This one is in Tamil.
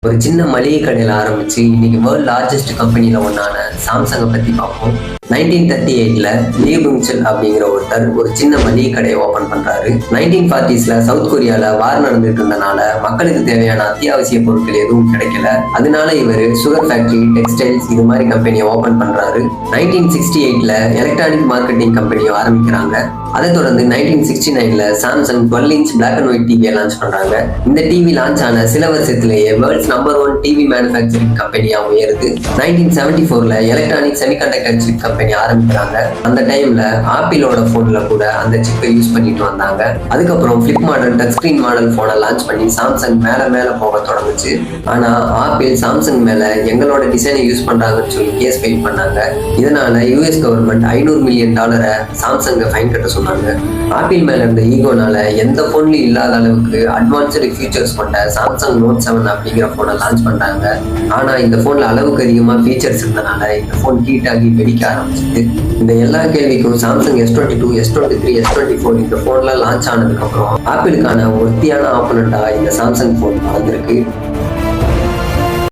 ஒரு சின்ன மளிகை கடையில் ஆரம்பிச்சு இன்னைக்கு வேர்ல்ட் லார்ஜஸ்ட் கம்பெனியில ஒன்னான சாம்சங்கை பத்தி பார்ப்போம். 1938ல லீவ் மிச்சல் அப்படிங்கிற ஒருத்தர் ஒரு சின்ன மளிகை கடையை ஓபன் பண்றாரு. 1940ஸ்ல சவுத் கொரியால வார் நடந்துட்டு இருந்தனால மக்களுக்கு தேவையான அத்தியாவசிய பொருட்கள் எதுவும் கிடைக்கல. அதனால இவர் சுகர் ஃபேக்டரி, டெக்ஸ்டைல்ஸ் இது மாதிரி கம்பெனியை ஓபன் பண்றாரு. 1968ல எலக்ட்ரானிக் மார்க்கெட்டிங் கம்பெனியை ஆரம்பிக்கிறாங்க. அதை தொடர்ந்து 1969ல Samsung 12 inch black and white டிவியை லான்ச் பண்றாங்க. இந்த டிவி லான்ச் ஆன சில வருஷத்திலேயே வேர்ல்ட்ஸ் நம்பர் 1 டிவி மேனுஃபேக்சரிங் கம்பெனியா உயருது. 1974ல எலக்ட்ரானிக் செமிகண்டக்டர் சிப் கம்பெனி ஆரம்பிக்கிறாங்க. அந்த டைம்ல ஆப்பிளோட போன்ல கூட அந்த சிப்பை யூஸ் பண்ணிட்டு வந்தாங்க. அதுக்கப்புறம் flip model, touch screen model போனை லான்ச் பண்ணி சாம்சங் மேல போக தொடங்குச்சு. ஆனா ஆப்பிள் சாம்சங் மேல எங்களோட டிசைனை யூஸ் பண்றாங்கன்னு சொல்லி கேஸ் ஃபைல் பண்ணாங்க. இதனால யூஎஸ் கவர்மெண்ட் $500 மில்லியன் சாம்சங்கை ஃபைன் கட்ட சொன்னாங்க. ஆப்பிள் மேல இருந்த ஈகோனால எந்த போன்லயும் இல்லாத அளவுக்கு அட்வான்ஸ்டு ஃபீச்சர்ஸ் கொண்ட சாம்சங் நோட் 7 அப்படிங்கிற போனை லான்ச் பண்றாங்க. ஆனா இந்த போன்ல அளவுக்கு அதிகமா ஃபீச்சர்ஸ் இருந்தனால இந்த போன் ஹீட் ஆகி வெடிக்க ஆரம்பிச்சது. இந்த எல்லா கேள்விக்கும் சாம்சங் S22, S23, S24 இந்த போன்ல லான்ச் ஆனதுக்கு அப்புறம் ஆப்பிளுக்கான ஒருத்தியான ஆப்பனண்டா இந்த சாம்சங் போன் வளர்ந்துருக்கு.